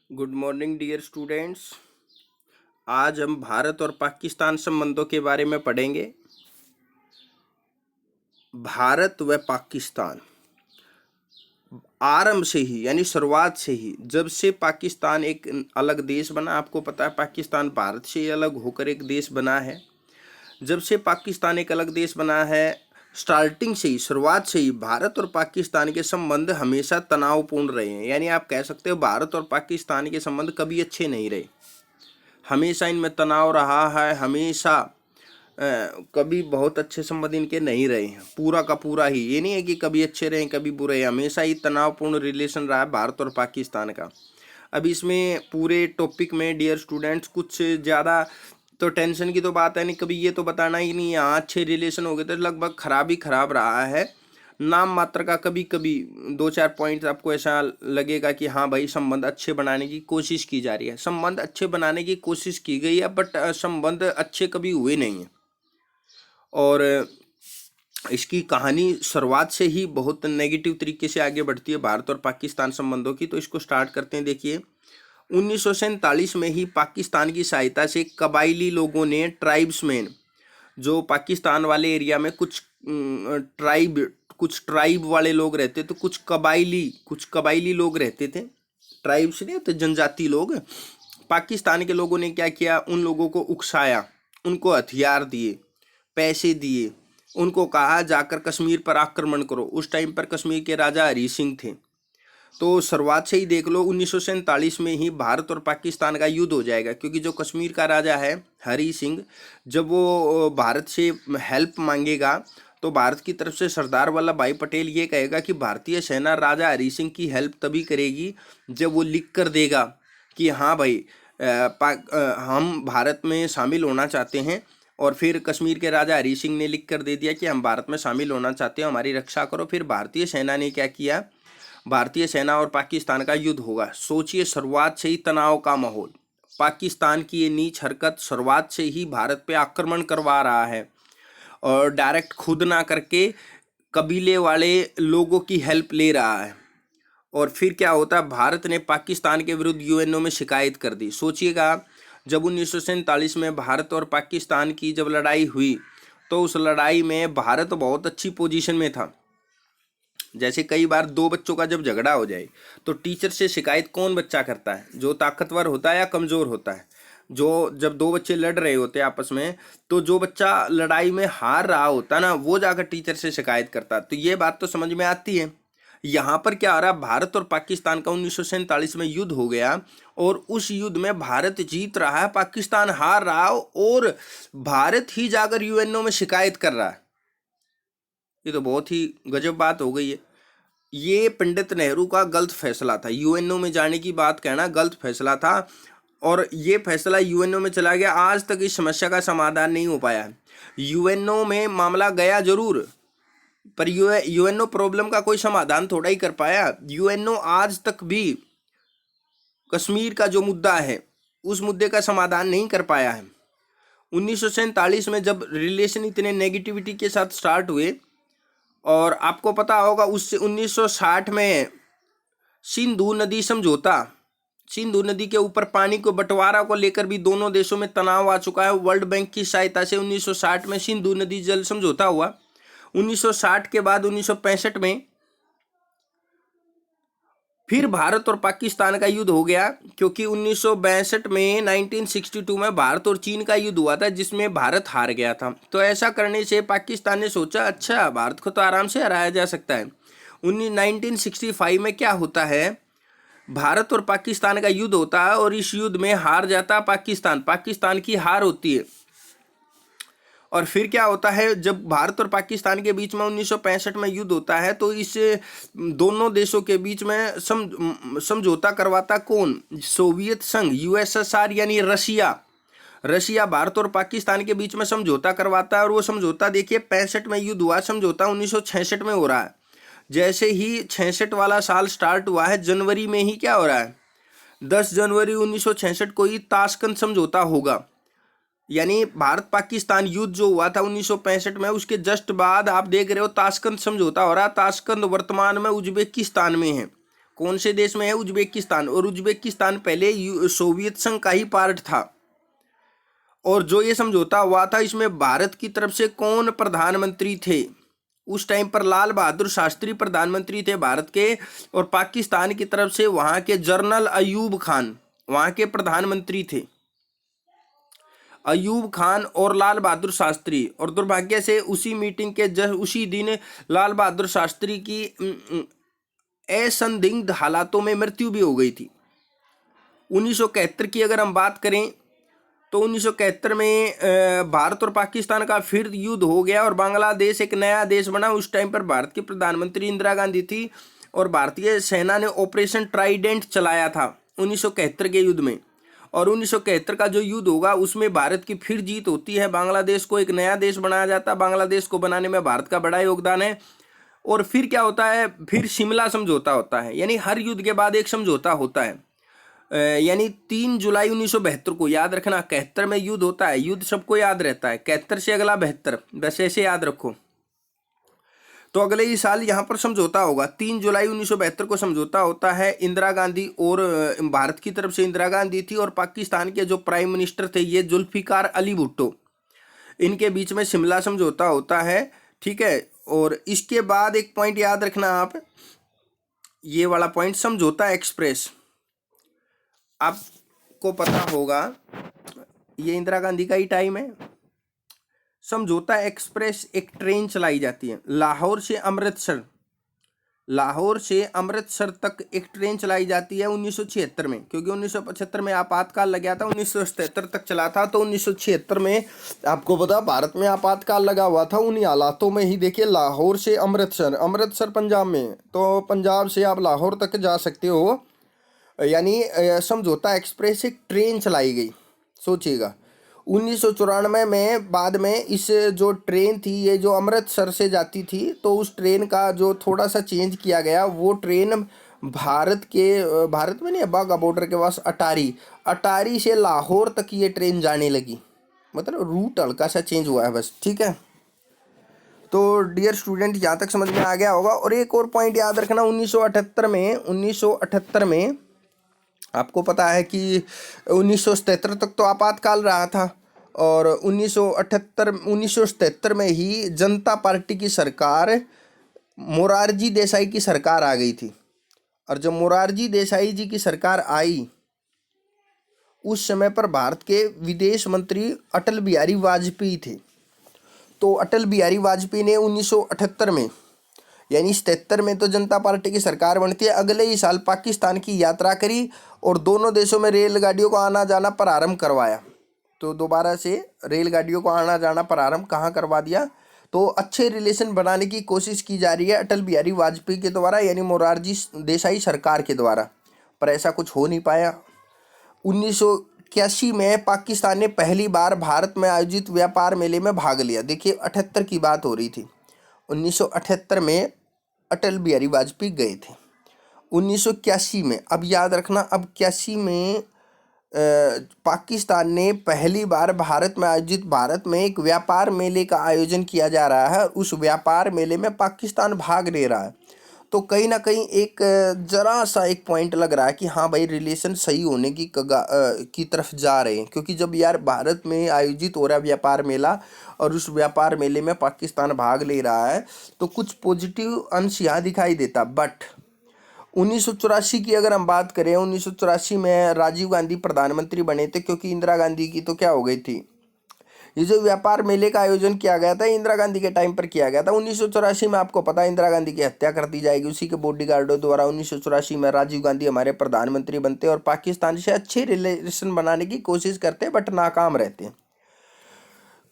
Good morning dear students. आज हम भारत और पाकिस्तान संबंधों के बारे में पढ़ेंगे। भारत व पाकिस्तान आरंभ से ही यानी शुरुआत से ही जब से पाकिस्तान एक अलग देश बना, आपको पता है पाकिस्तान भारत से अलग होकर एक देश बना है। जब से पाकिस्तान एक अलग देश बना है, स्टार्टिंग से ही शुरुआत से ही भारत और पाकिस्तान के संबंध हमेशा तनावपूर्ण रहे हैं। यानी आप कह सकते हो भारत और पाकिस्तान के संबंध कभी अच्छे नहीं रहे, हमेशा इनमें तनाव रहा है। हमेशा कभी बहुत अच्छे संबंध इनके नहीं रहे हैं, पूरा का पूरा ही। ये नहीं है कि कभी अच्छे रहे कभी बुरे, हमेशा ही तनावपूर्ण रिलेशन रहा है भारत और पाकिस्तान का। अब इसमें पूरे टॉपिक में डियर स्टूडेंट्स कुछ ज़्यादा तो टेंशन की तो बात है नहीं, कभी ये तो बताना ही नहीं यहाँ अच्छे रिलेशन हो गए, तो लगभग खराब ही खराब रहा है। नाम मात्र का कभी कभी दो चार पॉइंट्स आपको ऐसा लगेगा कि हाँ भाई संबंध अच्छे बनाने की कोशिश की जा रही है, संबंध अच्छे बनाने की कोशिश की गई है, बट संबंध अच्छे कभी हुए नहीं हैं। और इसकी कहानी शुरुआत से ही बहुत नेगेटिव तरीके से आगे बढ़ती है भारत और पाकिस्तान संबंधों की। तो इसको स्टार्ट करते हैं। देखिए 1947 में ही पाकिस्तान की सहायता से कबायली लोगों ने, ट्राइब्समैन, जो पाकिस्तान वाले एरिया में कुछ ट्राइब वाले लोग रहते थे, कुछ कबायली लोग रहते थे। ट्राइब्स नहीं होते, जनजाति लोग। पाकिस्तान के लोगों ने क्या किया, उन लोगों को उकसाया, उनको हथियार दिए, पैसे दिए, उनको कहा जाकर कश्मीर पर आक्रमण करो। उस टाइम पर कश्मीर के राजा हरी सिंह थे। तो शुरुआत से ही देख लो 1947 में ही भारत और पाकिस्तान का युद्ध हो जाएगा, क्योंकि जो कश्मीर का राजा है हरी सिंह, जब वो भारत से हेल्प मांगेगा तो भारत की तरफ से सरदार वल्लभ भाई पटेल ये कहेगा कि भारतीय सेना राजा हरी सिंह की हेल्प तभी करेगी जब वो लिख कर देगा कि हाँ भाई हम भारत में शामिल होना चाहते हैं। और फिर कश्मीर के राजा हरी सिंह ने लिख कर दे दिया कि हम भारत में शामिल होना चाहते हैं, हमारी रक्षा करो। फिर भारतीय सेना ने क्या किया, भारतीय सेना और पाकिस्तान का युद्ध होगा। सोचिए, शुरुआत से ही तनाव का माहौल, पाकिस्तान की ये नीच हरकत शुरुआत से ही भारत पे आक्रमण करवा रहा है, और डायरेक्ट खुद ना करके कबीले वाले लोगों की हेल्प ले रहा है। और फिर क्या होता है, भारत ने पाकिस्तान के विरुद्ध यूएनओ में शिकायत कर दी। सोचिएगा, जब 1947 में भारत और पाकिस्तान की जब लड़ाई हुई, तो उस लड़ाई में भारत बहुत अच्छी पोजीशन में था। जैसे कई बार दो बच्चों का जब झगड़ा हो जाए तो टीचर से शिकायत कौन बच्चा करता है, जो ताकतवर होता है या कमज़ोर होता है। जब दो बच्चे लड़ रहे होते हैं आपस में, तो जो बच्चा लड़ाई में हार रहा होता ना, वो जाकर टीचर से शिकायत करता। तो ये बात तो समझ में आती है। यहाँ पर क्या आ रहा, भारत और पाकिस्तान का 1947 में युद्ध हो गया, और उस युद्ध में भारत जीत रहा है, पाकिस्तान हार रहा है, और भारत ही जाकर यूएनओ में शिकायत कर रहा है। ये तो बहुत ही गजब बात हो गई है। ये पंडित नेहरू का गलत फैसला था, यूएनओ में जाने की बात कहना गलत फैसला था, और ये फैसला यूएनओ में चला गया। आज तक इस समस्या का समाधान नहीं हो पाया। यूएनओ में मामला गया जरूर, पर यूएनओ प्रॉब्लम का कोई समाधान थोड़ा ही कर पाया। यूएनओ आज तक भी कश्मीर का जो मुद्दा है, उस मुद्दे का समाधान नहीं कर पाया है। 1947 में जब रिलेशन इतने नेगेटिविटी के साथ स्टार्ट हुए, और आपको पता होगा उससे 1960 में सिंधु नदी समझौता, सिंधु नदी के ऊपर पानी को बंटवारा को लेकर भी दोनों देशों में तनाव आ चुका है। वर्ल्ड बैंक की सहायता से 1960 में सिंधु नदी जल समझौता हुआ। 1960 के बाद 1965 में फिर भारत और पाकिस्तान का युद्ध हो गया, क्योंकि 1962 में 1962 में भारत और चीन का युद्ध हुआ था, जिसमें भारत हार गया था। तो ऐसा करने से पाकिस्तान ने सोचा, अच्छा भारत को तो आराम से हराया जा सकता है। 1965 में क्या होता है, भारत और पाकिस्तान का युद्ध होता है, और इस युद्ध में हार जाता पाकिस्तान, पाकिस्तान की हार होती है। और फिर क्या होता है, जब भारत और पाकिस्तान के बीच में 1965 में युद्ध होता है, तो इस दोनों देशों के बीच में समझौता करवाता कौन, सोवियत संघ, यूएसएसआर यानी रशिया भारत और पाकिस्तान के बीच में समझौता करवाता है। और वो समझौता देखिए 65 में युद्ध हुआ, समझौता 1966 में हो रहा है। जैसे ही 66 वाला साल स्टार्ट हुआ है, जनवरी में ही क्या हो रहा है, 10 जनवरी 1966 को ही ताशकंद समझौता होगा। यानी भारत पाकिस्तान युद्ध जो हुआ था 1965 में, उसके जस्ट बाद आप देख रहे हो ताशकंद समझौता हो रहा है। ताशकंद वर्तमान में उज्बेकिस्तान में है। कौन से देश में है? उज्बेकिस्तान। और उज्बेकिस्तान पहले सोवियत संघ का ही पार्ट था। और जो ये समझौता हुआ था, इसमें भारत की तरफ से कौन प्रधानमंत्री थे? उस टाइम पर लाल बहादुर शास्त्री प्रधानमंत्री थे भारत के, और पाकिस्तान की तरफ से वहां के जनरल अयूब खान वहां के प्रधानमंत्री थे। अयूब खान और लाल बहादुर शास्त्री। और दुर्भाग्य से उसी मीटिंग के उसी दिन लाल बहादुर शास्त्री की असंदिग्ध हालातों में मृत्यु भी हो गई थी। 1971 की अगर हम बात करें तो 1971 में भारत और पाकिस्तान का फिर युद्ध हो गया और बांग्लादेश एक नया देश बना। उस टाइम पर भारत की प्रधानमंत्री इंदिरा गांधी थी और भारतीय सेना ने ऑपरेशन ट्राइडेंट चलाया था 1971 के युद्ध में। और 1971 का जो युद्ध होगा उसमें भारत की फिर जीत होती है, बांग्लादेश को एक नया देश बनाया जाता है। बांग्लादेश को बनाने में भारत का बड़ा योगदान है। और फिर क्या होता है? फिर शिमला समझौता होता है, यानी हर युद्ध के बाद एक समझौता होता है। यानी 3 जुलाई 1972 को, याद रखना 71 में युद्ध होता है, युद्ध सबको याद रहता है, 71 से अगला 72, बस ऐसे याद रखो। तो अगले ही साल यहाँ पर समझौता होगा, 3 जुलाई 1972 को समझौता होता है। इंदिरा गांधी और भारत की तरफ से इंदिरा गांधी थी और पाकिस्तान के जो प्राइम मिनिस्टर थे ये जुल्फिकार अली भुट्टो, इनके बीच में शिमला समझौता होता है। ठीक है। और इसके बाद एक पॉइंट याद रखना आप, ये वाला पॉइंट, समझौता एक्सप्रेस। आपको पता होगा ये इंदिरा गांधी का ही टाइम है। समझौता एक्सप्रेस एक ट्रेन चलाई जाती है लाहौर से अमृतसर, लाहौर से अमृतसर तक एक ट्रेन चलाई जाती है 1976 में, क्योंकि 1975 में आपातकाल लग गया था, 1977 तक चला था। तो 1976 में आपको पता भारत में आपातकाल लगा हुआ था। उन्हीं हालातों में ही देखिए लाहौर से अमृतसर, अमृतसर पंजाब में, तो पंजाब से आप लाहौर तक जा सकते हो। यानी समझौता एक्सप्रेस एक ट्रेन चलाई गई। सोचिएगा 1994 में बाद में इस जो ट्रेन थी ये जो अमृतसर से जाती थी, तो उस ट्रेन का जो थोड़ा सा चेंज किया गया, वो ट्रेन भारत में नहीं, बाघा बॉर्डर के पास अटारी से लाहौर तक ये ट्रेन जाने लगी। मतलब रूट हल्का सा चेंज हुआ है बस। ठीक है। तो डियर स्टूडेंट, यहाँ तक समझ में आ गया होगा। और एक और पॉइंट याद रखना, 1978 में आपको पता है कि 1977 तक तो आपातकाल रहा था, और 1977 में ही जनता पार्टी की सरकार, मोरारजी देसाई की सरकार आ गई थी। और जब मोरारजी देसाई जी की सरकार आई, उस समय पर भारत के विदेश मंत्री अटल बिहारी वाजपेयी थे। तो अटल बिहारी वाजपेयी ने 1978 में, यानी 77 में तो जनता पार्टी की सरकार बनती है, अगले ही साल पाकिस्तान की यात्रा करी और दोनों देशों में रेलगाड़ियों को आना जाना प्रारंभ करवाया। तो दोबारा से रेलगाड़ियों को आना जाना प्रारंभ कहाँ करवा दिया? तो अच्छे रिलेशन बनाने की कोशिश की जा रही है अटल बिहारी वाजपेयी के द्वारा, यानी मोरारजी देसाई सरकार के द्वारा, पर ऐसा कुछ हो नहीं पाया। 1981 में पाकिस्तान ने पहली बार भारत में आयोजित व्यापार मेले में भाग लिया। देखिए 78 की बात हो रही थी, 1978 में अटल बिहारी वाजपेयी गए थे। 1981 में, अब याद रखना, अब 81 में पाकिस्तान ने पहली बार भारत में एक व्यापार मेले का आयोजन किया जा रहा है। उस व्यापार मेले में पाकिस्तान भाग ले रहा है। तो कहीं ना कहीं एक जरा सा एक पॉइंट लग रहा है कि हाँ भाई, रिलेशन सही होने की तरफ जा रहे हैं, क्योंकि जब यार भारत में आयोजित हो रहा है व्यापार मेला और उस व्यापार मेले में पाकिस्तान भाग ले रहा है, तो कुछ पॉजिटिव अंश यहाँ दिखाई देता। बट 1984 की अगर हम बात करें, 1984 में राजीव गांधी प्रधानमंत्री बने थे, क्योंकि इंदिरा गांधी की तो क्या हो गई थी, ये जो व्यापार मेले का आयोजन किया गया था इंदिरा गांधी के टाइम पर किया गया था। 1984 में आपको पता है इंदिरा गांधी की हत्या कर दी जाएगी उसी के बॉडीगार्डों द्वारा। 1984 में राजीव गांधी हमारे प्रधानमंत्री बनते और पाकिस्तान से अच्छे रिलेशन बनाने की कोशिश करते, बट नाकाम रहते,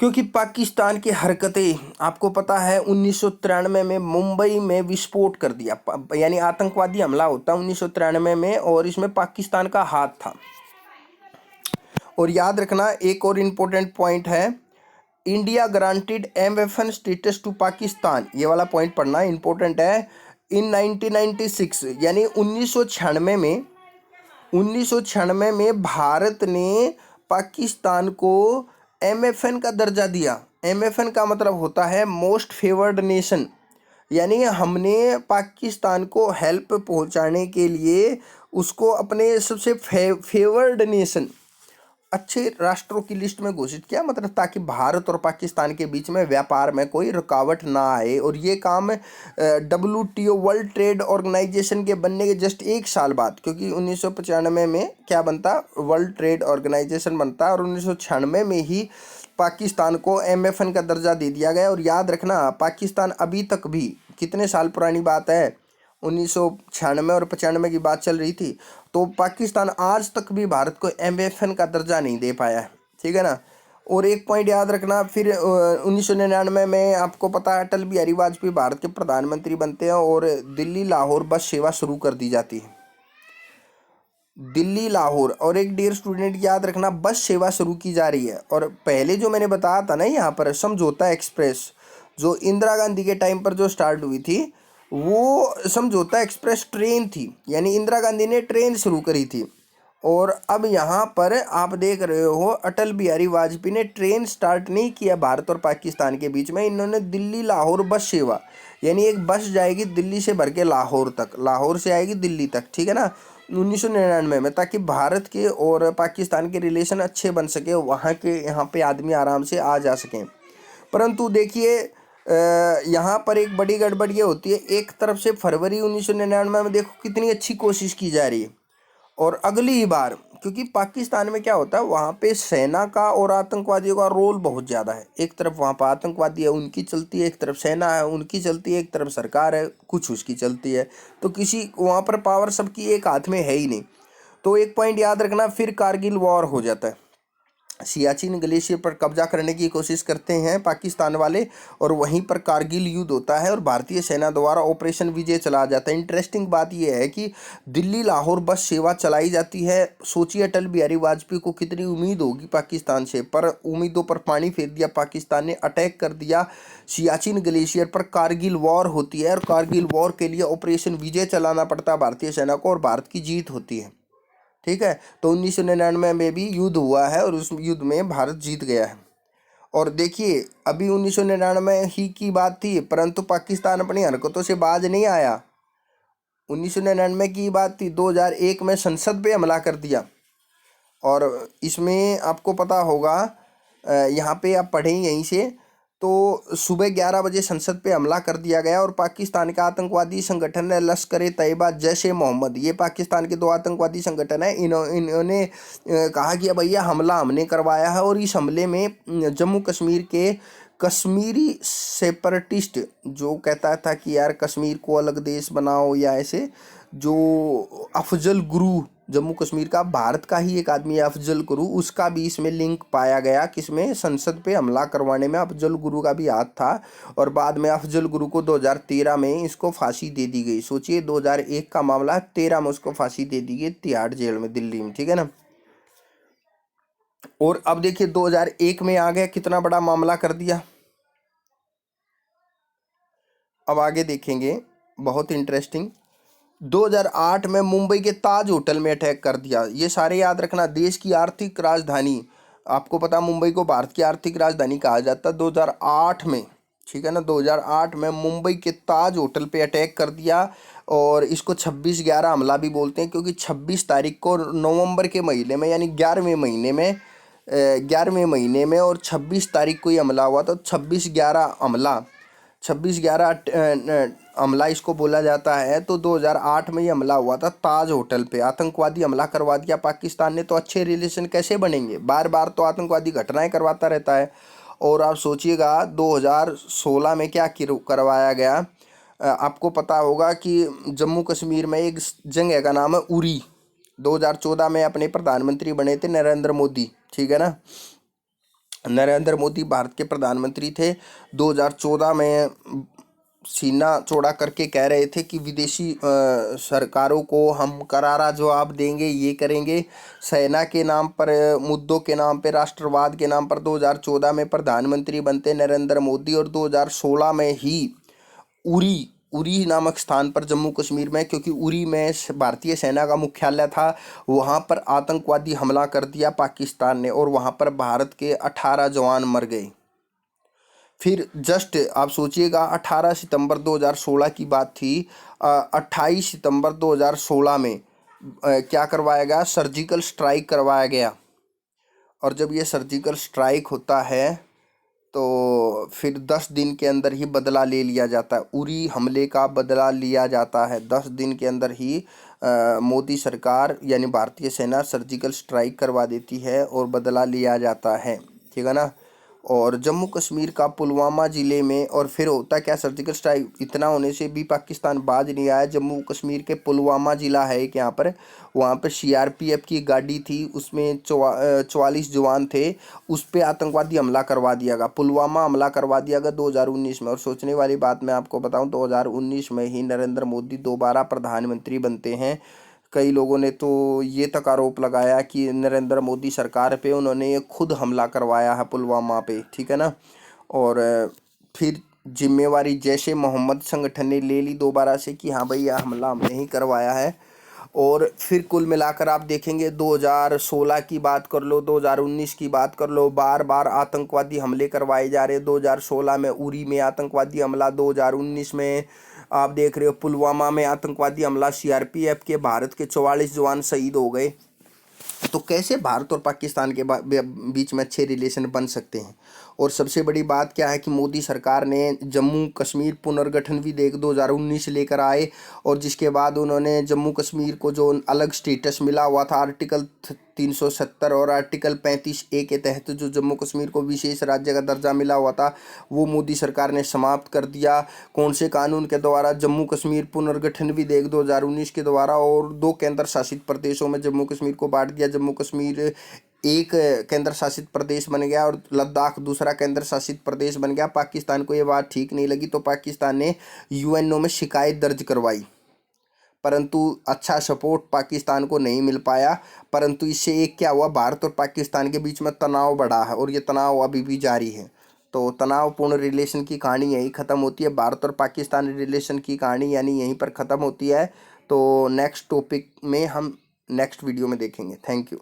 क्योंकि पाकिस्तान की हरकतें आपको पता है। 1993 में मुंबई में विस्फोट कर दिया, यानी आतंकवादी हमला होता 1993 में, और इसमें पाकिस्तान का हाथ था। और याद रखना एक और इम्पोर्टेंट पॉइंट है, India granted MFN status to Pakistan, ये वाला पॉइंट पढ़ना इम्पोर्टेंट है। इन 1996 यानी 1996 में भारत ने पाकिस्तान को MFN का दर्जा दिया। MFN का मतलब होता है मोस्ट फेवर्ड नेशन, यानी हमने पाकिस्तान को हेल्प पहुंचाने के लिए उसको अपने सबसे फेवर्ड नेशन, अच्छे राष्ट्रों की लिस्ट में घोषित किया, मतलब ताकि भारत और पाकिस्तान के बीच में व्यापार में कोई रुकावट ना आए। और ये काम WTO वर्ल्ड ट्रेड ऑर्गेनाइजेशन के बनने के जस्ट 1 साल बाद, क्योंकि 1995 में क्या बनता, वर्ल्ड ट्रेड ऑर्गेनाइजेशन बनता है, और 1996 में ही पाकिस्तान को MFN का दर्जा दे दिया गया। और याद रखना, पाकिस्तान अभी तक भी, कितने साल पुरानी बात है, 1996 और 95 की बात चल रही थी, तो पाकिस्तान आज तक भी भारत को MFN का दर्जा नहीं दे पाया है, ठीक है ना। और एक पॉइंट याद रखना, फिर 1999 में आपको पता है अटल बिहारी वाजपेयी भारत के प्रधानमंत्री बनते हैं और दिल्ली लाहौर बस सेवा शुरू कर दी जाती है। दिल्ली लाहौर, और एक डियर स्टूडेंट याद रखना, बस सेवा शुरू की जा रही है। और पहले जो मैंने बताया था ना यहाँ पर समझौता एक्सप्रेस, जो इंदिरा गांधी के टाइम पर जो स्टार्ट हुई थी, वो समझौता एक्सप्रेस ट्रेन थी, यानी इंदिरा गांधी ने ट्रेन शुरू करी थी। और अब यहाँ पर आप देख रहे हो अटल बिहारी वाजपेयी ने ट्रेन स्टार्ट नहीं किया भारत और पाकिस्तान के बीच में, इन्होंने दिल्ली लाहौर बस सेवा, यानी एक बस जाएगी दिल्ली से भर के लाहौर तक, लाहौर से आएगी दिल्ली तक, ठीक है ना, 1999 में, ताकि भारत के और पाकिस्तान के रिलेशन अच्छे बन सके, वहाँ के यहाँ पे आदमी आराम से आ जा सकें। परंतु देखिए यहाँ पर एक बड़ी गड़बड़ ये होती है, एक तरफ से फरवरी 1999 में देखो कितनी अच्छी कोशिश की जा रही है, और अगली ही बार, क्योंकि पाकिस्तान में क्या होता है, वहाँ पे सेना का और आतंकवादियों का रोल बहुत ज़्यादा है। एक तरफ वहाँ पर आतंकवादी है, उनकी चलती है, एक तरफ सेना है, उनकी चलती है, एक तरफ सरकार है, कुछ उसकी चलती है, तो किसी वहाँ पर पावर सबकी एक हाथ में है ही नहीं। तो एक पॉइंट याद रखना, फिर कारगिल वॉर हो जाता है, सियाचिन ग्लेशियर पर कब्जा करने की कोशिश करते हैं पाकिस्तान वाले, और वहीं पर कारगिल युद्ध होता है और भारतीय सेना द्वारा ऑपरेशन विजय चला जाता है। इंटरेस्टिंग बात यह है कि दिल्ली लाहौर बस सेवा चलाई जाती है। सोचिए अटल बिहारी वाजपेयी को कितनी उम्मीद होगी पाकिस्तान से, पर उम्मीदों पर पानी फेर दिया पाकिस्तान ने, अटैक कर दिया सियाचिन ग्लेशियर पर, कारगिल वॉर होती है, और कारगिल वॉर के लिए ऑपरेशन विजय चलाना पड़ता है भारतीय सेना को, और भारत की जीत होती है, ठीक है। तो 1999 में भी युद्ध हुआ है और उस युद्ध में भारत जीत गया है। और देखिए अभी 1999 ही की बात थी, परंतु पाकिस्तान अपनी हरकतों से बाज नहीं आया। 1999 की बात थी, 2001 में संसद पे हमला कर दिया, और इसमें आपको पता होगा, यहाँ पे आप पढ़ें यहीं से, तो सुबह 11 बजे संसद पे हमला कर दिया गया, और पाकिस्तान का आतंकवादी संगठन है लश्कर तैयबा, जैश ए मोहम्मद, ये पाकिस्तान के 2 आतंकवादी संगठन है, इन्होंने कहा कि भैया हमला हमने करवाया है। और इस हमले में जम्मू कश्मीर के कश्मीरी सेपरेटिस्ट, जो कहता था कि यार कश्मीर को अलग देश बनाओ या ऐसे, जो अफजल गुरु जम्मू कश्मीर का, भारत का ही एक आदमी है अफजल गुरु, उसका भी इसमें लिंक पाया गया, किसमें, संसद पे हमला करवाने में अफजल गुरु का भी हाथ था। और बाद में अफजल गुरु को 2013 में इसको फांसी दे दी गई। सोचिए 2001 का मामला, 13 में उसको फांसी दे दी गई तिहाड़ जेल में दिल्ली में, ठीक है ना। और अब देखिए 2001 में आ गया, कितना बड़ा मामला कर दिया। अब आगे देखेंगे, बहुत इंटरेस्टिंग, 2008 में मुंबई के ताज होटल में अटैक कर दिया। ये सारे याद रखना, देश की आर्थिक राजधानी, आपको पता मुंबई को भारत की आर्थिक राजधानी कहा जाता है, 2008 में, ठीक है ना, 2008 में मुंबई के ताज होटल पे अटैक कर दिया। और इसको 26/11 हमला भी बोलते हैं, क्योंकि 26 तारीख को नवंबर के महीने में, यानी 11वें महीने में, 11वें महीने में, और 26 तारीख को ये हमला हुआ। तो 26/11 हमला, 26/11 हमला इसको बोला जाता है। तो 2008 में ये हमला हुआ था ताज होटल पे, आतंकवादी हमला करवा दिया पाकिस्तान ने। तो अच्छे रिलेशन कैसे बनेंगे, बार बार तो आतंकवादी घटनाएं करवाता रहता है। और आप सोचिएगा 2016 में क्या करवाया गया, आपको पता होगा कि जम्मू कश्मीर में एक जगह का नाम है उरी, 2014 में अपने प्रधानमंत्री बने थे नरेंद्र मोदी, ठीक है ना, नरेंद्र मोदी भारत के प्रधानमंत्री थे। 2014 में सीना चौड़ा करके कह रहे थे कि विदेशी सरकारों को हम करारा जवाब देंगे, ये करेंगे, सेना के नाम पर, मुद्दों के नाम पर, राष्ट्रवाद के नाम पर। 2014 में प्रधानमंत्री बनते नरेंद्र मोदी, और 2016 में ही उरी नामक स्थान पर जम्मू कश्मीर में, क्योंकि उरी में भारतीय सेना का मुख्यालय था, वहाँ पर आतंकवादी हमला कर दिया पाकिस्तान ने, और वहाँ पर भारत के 18 जवान मर गए। फिर जस्ट आप सोचिएगा 18 सितंबर 2016 की बात थी। 28 सितंबर 2016 में क्या करवाया गया, सर्जिकल स्ट्राइक करवाया गया। और जब ये सर्जिकल स्ट्राइक होता है तो फिर 10 दिन के अंदर ही बदला ले लिया जाता है। उरी हमले का बदला लिया जाता है। 10 दिन के अंदर ही मोदी सरकार यानी भारतीय सेना सर्जिकल स्ट्राइक करवा देती है और बदला लिया जाता है, ठीक है ना। और जम्मू कश्मीर का पुलवामा ज़िले में, और फिर होता क्या, सर्जिकल स्ट्राइक इतना होने से भी पाकिस्तान बाज नहीं आया। जम्मू कश्मीर के पुलवामा ज़िला है एक यहाँ पर, वहाँ पर सीआरपीएफ की गाड़ी थी, उसमें 44 जवान थे, उस पर आतंकवादी हमला करवा दिया गया, पुलवामा हमला करवा दिया गया 2019 में। और सोचने वाली बात मैं आपको बताऊं, 2019 में ही नरेंद्र मोदी दोबारा प्रधानमंत्री बनते हैं। कई लोगों ने तो ये तक आरोप लगाया कि नरेंद्र मोदी सरकार पे उन्होंने ये खुद हमला करवाया है पुलवामा पे, ठीक है ना। और फिर जिम्मेवारी जैश ए मोहम्मद संगठन ने ले ली दोबारा से कि हाँ भाई यह हमला हमने ही करवाया है। और फिर कुल मिलाकर आप देखेंगे 2016 की बात कर लो, 2019 की बात कर लो, बार बार आतंकवादी हमले करवाए जा रहे। 2016 में उरी में आतंकवादी हमला, 2019 में आप देख रहे हो पुलवामा में आतंकवादी हमला, सीआरपीएफ के भारत के 44 जवान शहीद हो गए। तो कैसे भारत और पाकिस्तान के बीच में अच्छे रिलेशन बन सकते हैं। और सबसे बड़ी बात क्या है कि मोदी सरकार ने जम्मू कश्मीर पुनर्गठन विधेयक 2019 लेकर आए, और जिसके बाद उन्होंने जम्मू कश्मीर को जो अलग स्टेटस मिला हुआ था आर्टिकल 370 और आर्टिकल 35A के तहत जो जम्मू कश्मीर को विशेष राज्य का दर्जा मिला हुआ था, वो मोदी सरकार ने समाप्त कर दिया। कौन से कानून के द्वारा, जम्मू कश्मीर पुनर्गठन विधेयक 2019 के द्वारा, और 2 केंद्र शासित प्रदेशों में जम्मू कश्मीर को बांट दिया। जम्मू कश्मीर एक केंद्र शासित प्रदेश बन गया और लद्दाख दूसरा केंद्र शासित प्रदेश बन गया। पाकिस्तान को ये बात ठीक नहीं लगी तो पाकिस्तान ने यूएनओ में शिकायत दर्ज करवाई, परंतु अच्छा सपोर्ट पाकिस्तान को नहीं मिल पाया। परंतु इससे एक क्या हुआ, भारत और पाकिस्तान के बीच में तनाव बढ़ा है और ये तनाव अभी भी जारी है। तो तनावपूर्ण रिलेशन की कहानी यहीं ख़त्म होती है। भारत और पाकिस्तान रिलेशन की कहानी यानी यहीं पर ख़त्म होती है। तो नेक्स्ट टॉपिक में हम नेक्स्ट वीडियो में देखेंगे। Thank you.